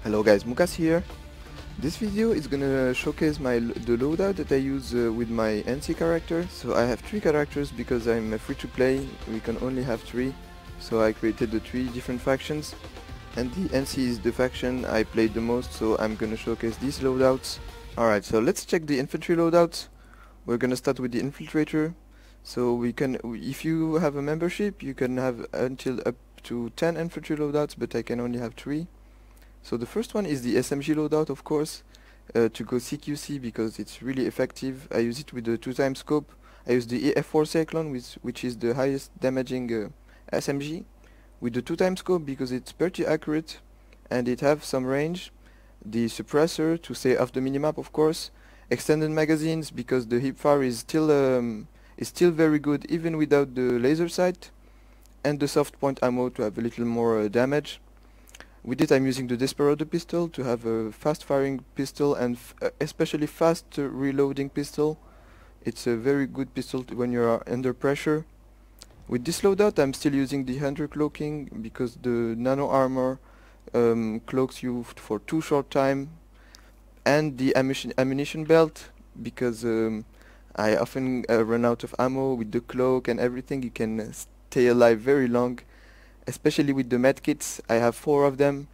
Hello guys, Moukass here. This video is gonna showcase the loadout that I use with my NC character. So I have 3 characters because I'm free to play, we can only have 3. So I created the 3 different factions. And the NC is the faction I played the most, so I'm gonna showcase these loadouts. Alright, so let's check the infantry loadouts. We're gonna start with the Infiltrator. So if you have a membership, you can have until up to 10 infantry loadouts, but I can only have 3. So the first one is the SMG loadout, of course, to go CQC because it's really effective. I use it with the 2x scope. I use the EF4 Cyclone, which is the highest damaging SMG, with the 2x scope because it's pretty accurate and it have some range. The suppressor to stay off the minimap, of course. Extended magazines because the hipfire is still very good even without the laser sight, and the soft point ammo to have a little more damage. With it I'm using the Desperado pistol to have a fast firing pistol and especially fast reloading pistol. It's a very good pistol when you are under pressure. With this loadout I'm still using the Hunter cloaking because the nano armor cloaks you for 2 short time, and the ammunition belt because I often run out of ammo. With the cloak and everything you can stay alive very long. Especially with the medkits, I have 4 of them,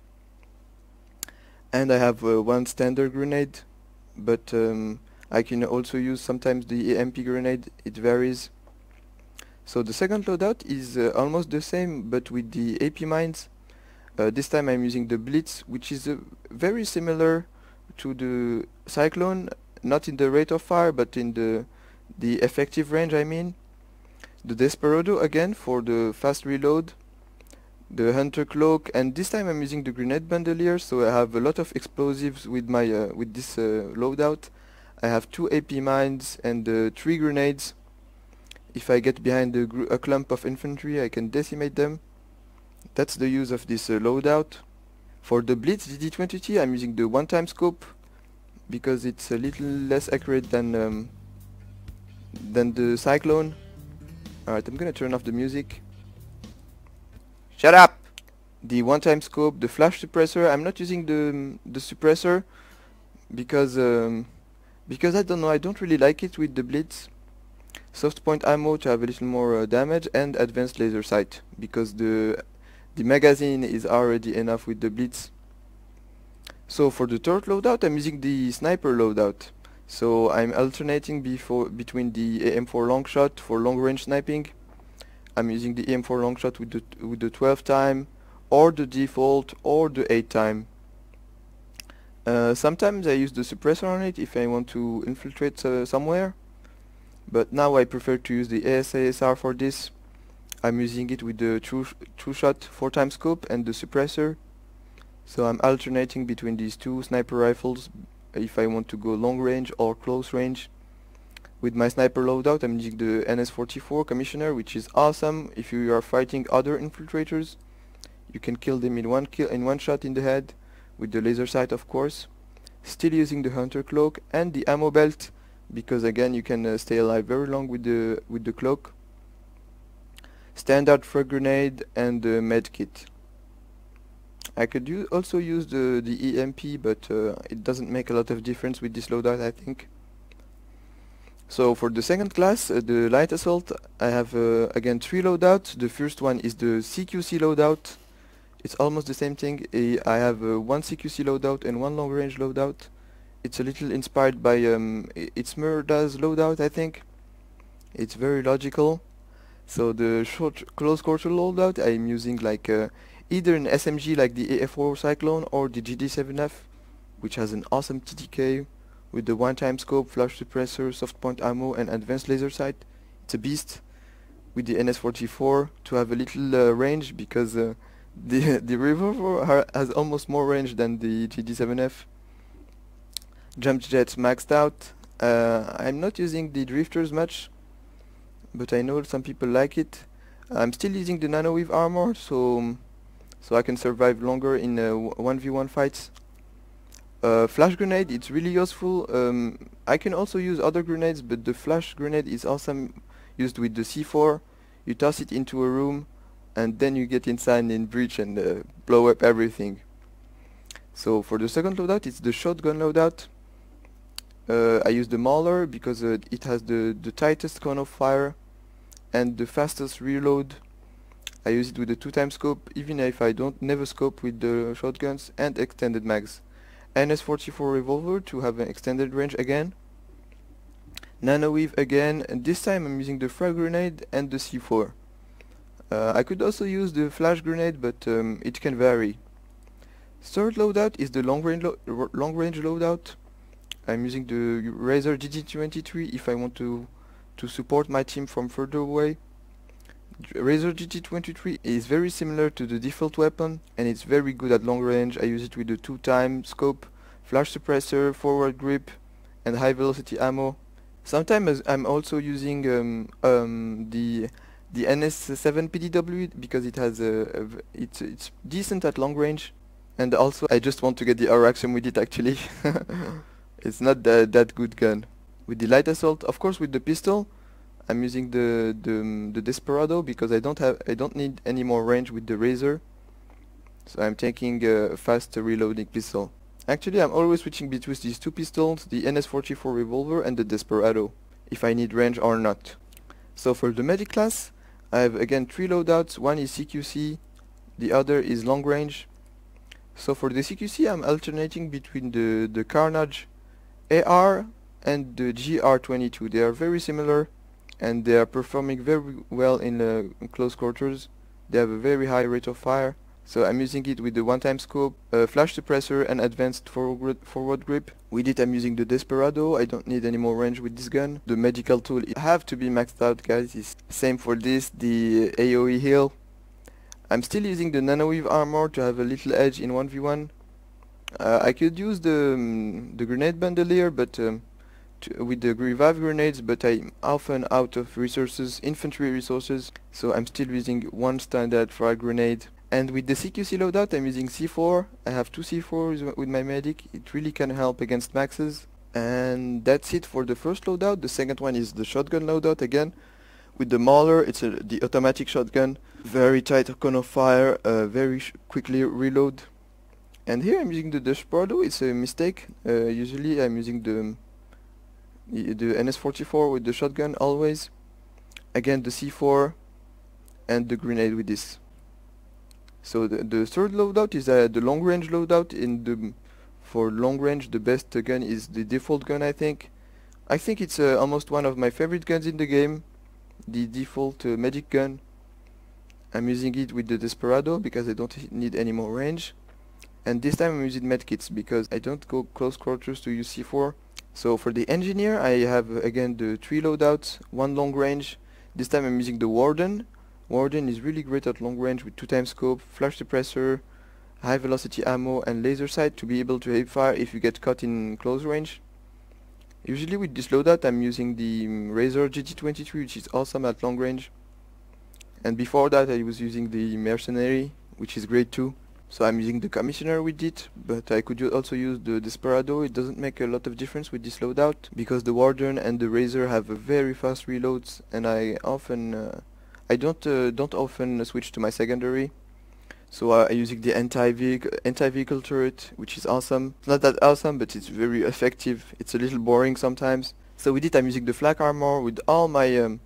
and I have 1 standard grenade, but I can also use sometimes the EMP grenade, it varies. So the second loadout is almost the same, but with the AP mines. This time I'm using the Blitz, which is very similar to the Cyclone, not in the rate of fire, but in the effective range, I mean. The Desperado again for the fast reload. The Hunter cloak, and this time I'm using the grenade bandolier, so I have a lot of explosives with my with this loadout. I have 2 AP mines and 3 grenades. If I get behind a clump of infantry I can decimate them. That's the use of this loadout. For the Blitz DD20T I'm using the 1x scope because it's a little less accurate than the Cyclone. Alright, I'm gonna turn off the music. Shut up! The 1x scope, the flash suppressor. I'm not using the suppressor because I don't know, I don't really like it with the Blitz. Soft point ammo to have a little more damage, and advanced laser sight because the magazine is already enough with the Blitz. So for the third loadout I'm using the sniper loadout. So I'm alternating between the AM4 long shot for long range sniping. I'm using the AM4 long shot with the 12 time, or the default, or the 8 time. Sometimes I use the suppressor on it if I want to infiltrate somewhere, but now I prefer to use the ASASR for this. I'm using it with the true shot 4x scope and the suppressor. So I'm alternating between these 2 sniper rifles if I want to go long range or close range. With my sniper loadout I'm using the NS44 Commissioner, which is awesome if you are fighting other infiltrators. You can kill them in one shot in the head, with the laser sight of course. Still using the Hunter cloak and the ammo belt, because again you can stay alive very long with the cloak. Standard frag grenade and the med kit. I could also use the EMP, but it doesn't make a lot of difference with this loadout, I think. So for the second class, the light assault, I have again 3 loadouts. The first one is the CQC loadout. It's almost the same thing. I have 1 CQC loadout and 1 long range loadout. It's a little inspired by it's Murda's loadout, I think. It's very logical. So the short close quarter loadout I'm using like either an SMG like the AF4 Cyclone or the GD7F, which has an awesome TTK with the 1x scope, flash suppressor, soft point ammo and advanced laser sight. It's a beast. With the NS44 to have a little range because the revolver has almost more range than the GD7F. Jump jets maxed out. I'm not using the drifters much, but I know some people like it. I'm still using the nano-weave armor so I can survive longer in 1v1 fights. Flash grenade, it's really useful. I can also use other grenades, but the flash grenade is awesome used with the C4. You toss it into a room and then you get inside in breach and blow up everything. So for the second loadout, it's the shotgun loadout. I use the Mauler because it has the tightest cone of fire and the fastest reload. I use it with the 2x scope, even if I don't never scope with the shotguns, and extended mags. NS44 revolver to have an extended range again. Nanowave again, and this time I'm using the frag grenade and the C4. I could also use the flash grenade, but it can vary. Third loadout is the long range loadout. I'm using the Razor GT23 if I want to support my team from further away. Razor GT23 is very similar to the default weapon, and it's very good at long range. I use it with the 2x scope, flash suppressor, forward grip, and high velocity ammo. Sometimes I'm also using the NS7 PDW because it has it's decent at long range, and also I just want to get the Auraxium with it actually. It's not that good gun. With the light assault, of course, with the pistol, I'm using the Desperado because I don't need any more range with the Razor. So I'm taking a fast reloading pistol. Actually, I'm always switching between these two pistols, the NS44 revolver and the Desperado, if I need range or not. So for the medic class, I have again 3 loadouts. One is CQC, the other is long range. So for the CQC, I'm alternating between the Carnage AR and the GR22. They are very similar and they are performing very well in close quarters. They have a very high rate of fire. So I'm using it with the 1x scope, flash suppressor and advanced forward grip. With it I'm using the Desperado. I don't need any more range with this gun. The medical tool have to be maxed out, guys. It's same for this, the AoE heal. I'm still using the Nanowave armor to have a little edge in 1v1. I could use the grenade bandolier, but with the revive grenades, but I'm often out of resources, infantry resources, so I'm still using one standard frag grenade. And with the CQC loadout, I'm using C4. I have 2 C4s with my medic. It really can help against maxes. And that's it for the first loadout. The second one is the shotgun loadout again. With the Mauler, it's the automatic shotgun. Very tight cone of fire, very quickly reload. And here I'm using the Desperado. It's a mistake. Usually I'm using the NS44 with the shotgun always. Again the C4 and the grenade with this. So the third loadout is the long range loadout. For long range the best gun is the default gun, I think. I think it's almost one of my favorite guns in the game. The default medic gun. I'm using it with the Desperado because I don't need any more range. And this time I'm using medkits because I don't go close quarters to use C4. So for the engineer I have again the 3 loadouts, 1 long range. This time I'm using the Warden. Warden is really great at long range with 2x scope, flash suppressor, high velocity ammo and laser sight to be able to hip fire if you get caught in close range. Usually with this loadout I'm using the Razor GT23, which is awesome at long range. And before that I was using the Mercenary, which is great too. So I'm using the Commissioner with it, but I could also use the Desperado. It doesn't make a lot of difference with this loadout because the Warden and the Razor have a very fast reloads, and I don't often switch to my secondary. So I'm using the anti-vehicle turret, which is awesome. It's not that awesome, but it's very effective. It's a little boring sometimes. So with it I'm using the flak armor. With all my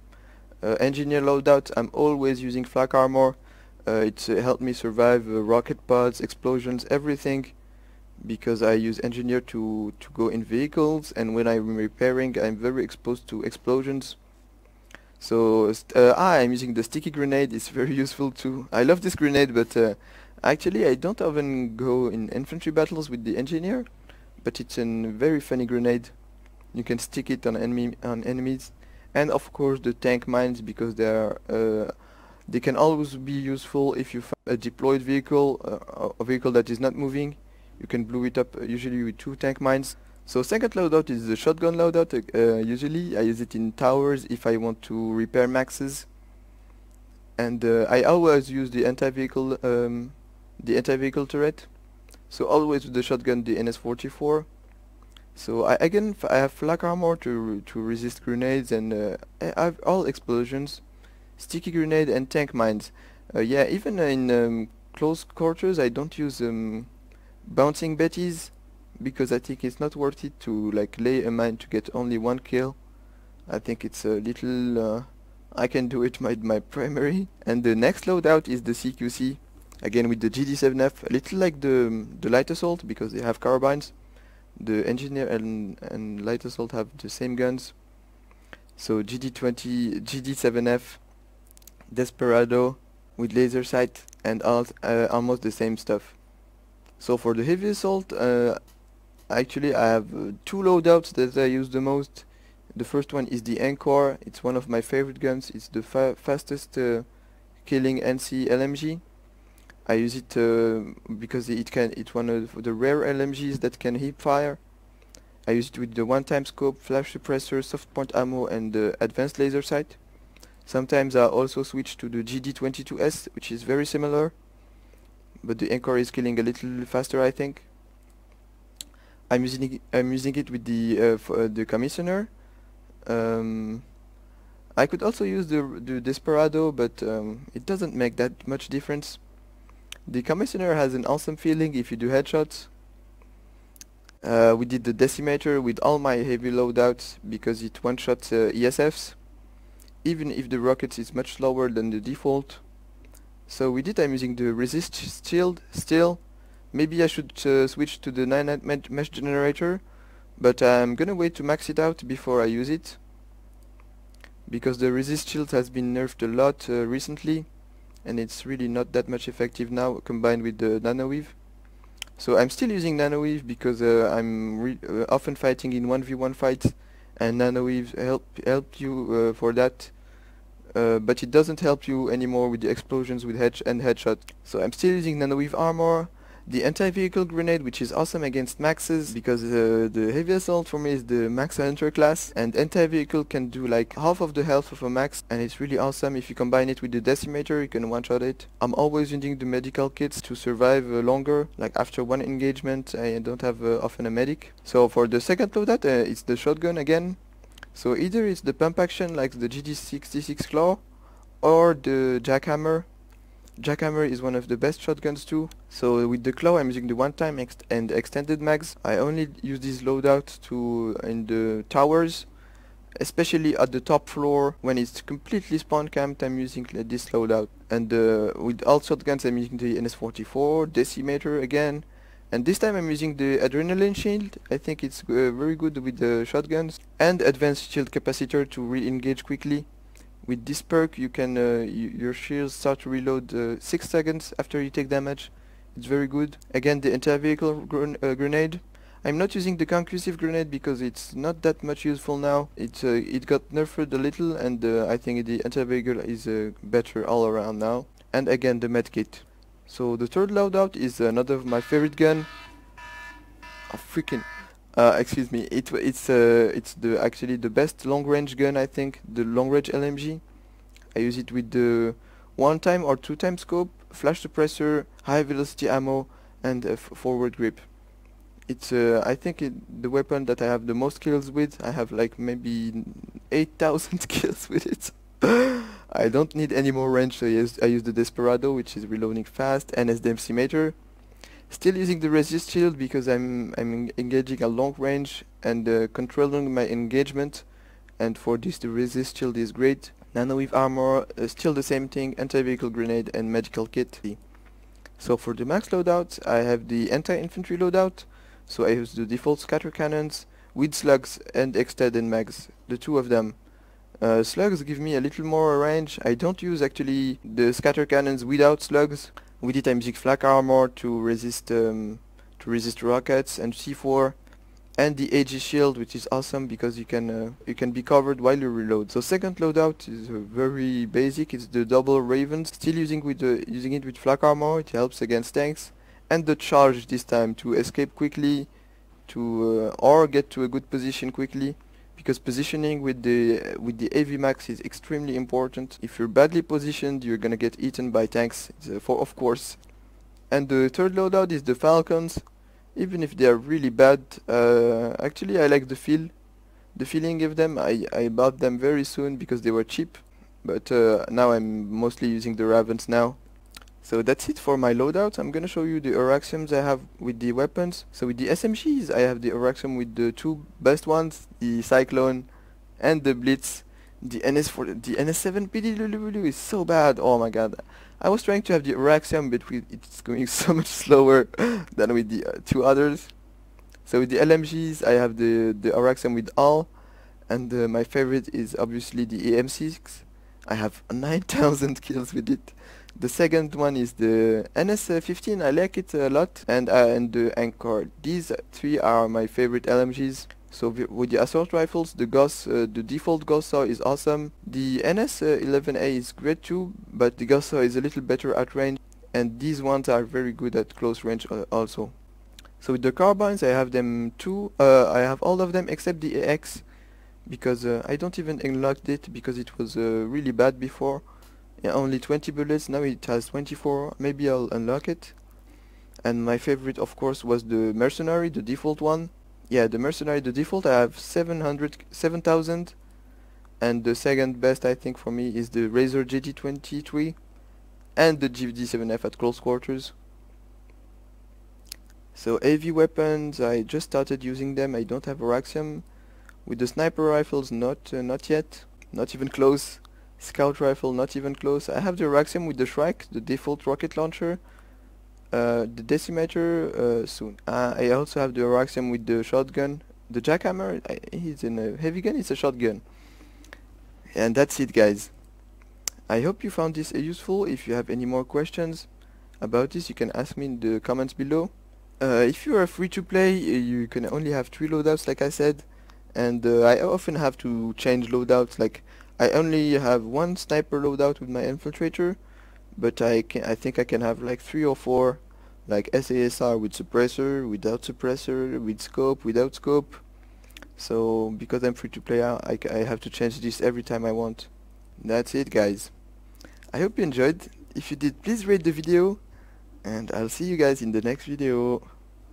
engineer loadout I'm always using flak armor. It's helped me survive rocket pods, explosions, everything, because I use engineer to go in vehicles, and when I'm repairing I'm very exposed to explosions. So I'm using the sticky grenade. It's very useful too. I love this grenade, but actually I don't often go in infantry battles with the engineer, but it's a very funny grenade. You can stick it on enemies, and of course the tank mines, because they can always be useful if you find a deployed vehicle, a vehicle that is not moving. You can blow it up usually with 2 tank mines. So second loadout is the shotgun loadout. Usually I use it in towers if I want to repair maxes. And I always use the anti-vehicle turret. So always with the shotgun, the NS44. So I have flak armor to resist grenades, and I have all explosions, sticky grenade and tank mines. Yeah, even in close quarters I don't use bouncing Betties, because I think it's not worth it to like lay a mine to get only one kill. I think it's a little I can do it with my primary. And the next loadout is the CQC, again with the GD7F, a little like the light assault because they have carbines. The engineer and light assault have the same guns. So GD20, GD7F, Desperado with laser sight and almost the same stuff. So for the heavy assault, actually I have two loadouts that I use the most. The first one is the Encore. It's one of my favorite guns. It's the fastest killing NC LMG. I use it because it's one of the rare LMGs that can hip fire. I use it with the one-time scope, flash suppressor, soft point ammo, and advanced laser sight. Sometimes I also switch to the GD22S, which is very similar, but the Encore is killing a little faster, I think. I'm using it with the Commissioner. I could also use the Desperado, but it doesn't make that much difference. The Commissioner has an awesome feeling if you do headshots. We did the Decimator with all my heavy loadouts because it one-shots ESFs, even if the rockets is much slower than the default. So with it I'm using the Resist Shield still. Maybe I should switch to the 9-9 mesh generator, but I'm gonna wait to max it out before I use it, because the Resist Shield has been nerfed a lot recently, and it's really not that much effective now combined with the Nanoweave. So I'm still using Nanoweave because I'm often fighting in 1v1 fights, and Nanoweave help you for that, but it doesn't help you anymore with the explosions with headshot. So I'm still using Nanoweave armor, the anti-vehicle grenade, which is awesome against maxes, because the heavy assault for me is the max hunter class, and anti-vehicle can do like half of the health of a max, and it's really awesome. If you combine it with the decimator, you can one-shot it. I'm always using the medical kits to survive longer, like after one engagement I don't have often a medic. So for the second loadout, it's the shotgun again. So either it's the pump action like the GD66 Claw, or the jackhammer. Jackhammer is one of the best shotguns too. So with the Claw I'm using the one-time and extended mags. I only use this loadout in the towers, especially at the top floor when it's completely spawn camped. I'm using this loadout. And with all shotguns I'm using the NS44, Decimator again. And this time I'm using the Adrenaline Shield. I think it's very good with the shotguns. And Advanced Shield Capacitor to re-engage quickly. With this perk you can your shields start to reload 6 seconds after you take damage. It's very good. Again, the anti-vehicle grenade. I'm not using the concussive grenade because it's not that much useful now. It got nerfed a little, and I think the anti-vehicle is better all around now. And again, the medkit. So the third loadout is another of my favorite gun. Oh, freaking. Excuse me. It's actually the best long range gun, I think. The long range LMG. I use it with the 1-time or 2-time scope, flash suppressor, high velocity ammo, and forward grip. It's I think the weapon that I have the most kills with. I have like maybe 8,000 kills with it. I don't need any more range, so I use the Desperado, which is reloading fast, and as the decimator. Still using the resist shield because I'm engaging a long range and controlling my engagement, and for this the resist shield is great. Nanoweave armor, still the same thing, anti-vehicle grenade and medical kit. So for the max loadouts I have the anti-infantry loadout, so I use the default scatter cannons with slugs and extended mags, the two of them. Slugs give me a little more range. I don't use actually the scatter cannons without slugs. With it I'm using flak armor to resist rockets and C4, and the AG shield, which is awesome because you can be covered while you reload. So second loadout is very basic. It's the double Ravens. Still using it with flak armor. It helps against tanks, and the charge this time to escape quickly, or get to a good position quickly. Because positioning with the AV Max is extremely important. If you're badly positioned, you're gonna get eaten by tanks, of course. And the third loadout is the Falcons. Even if they are really bad, actually I like the feeling of them. I bought them very soon because they were cheap, but now I'm mostly using the Ravens now. So that's it for my loadout. I'm gonna show you the Auraxiums I have with the weapons. So with the SMGs, I have the Auraxium with the two best ones, the Cyclone and the Blitz. The NS7 PDW is so bad. Oh my god. I was trying to have the Auraxium, but it's going so much slower than with the two others. So with the LMGs, I have the Auraxium with all, and my favorite is obviously the AM6. I have 9,000 kills with it. The second one is the NS15. I like it a lot, and the Anchor. These three are my favorite LMGs. So with the assault rifles, the default Gauss Saw is awesome. The NS11A is great too, but the Gauss Saw is a little better at range, and these ones are very good at close range also. So with the carbines, I have them too. I have all of them except the AX, because I don't even unlock it because it was really bad before. Yeah, only 20 bullets. Now it has 24. Maybe I'll unlock it. And my favorite, of course, was the Mercenary, the default one. Yeah, the Mercenary, the default, I have 7,000, and the second best I think for me is the Razor JT23 and the GD7F at close quarters. So AV weapons, I just started using them. I don't have Auraxium. With the sniper rifles, not yet, not even close. Scout rifle, not even close. I have the Auraxium with the Shrike, the default rocket launcher. The Decimator soon. I also have the Auraxium with the shotgun. The Jackhammer, he's in a heavy gun, it's a shotgun. And that's it, guys. I hope you found this useful. If you have any more questions about this, you can ask me in the comments below. If you are free to play, you can only have 3 loadouts, like I said. And I often have to change loadouts. Like, I only have 1 sniper loadout with my Infiltrator, but I think I can have like 3 or 4, like SASR with suppressor, without suppressor, with scope, without scope. So because I'm free to play, I have to change this every time I want. That's it, guys. I hope you enjoyed. If you did, please rate the video, and I'll see you guys in the next video.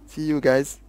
See you guys.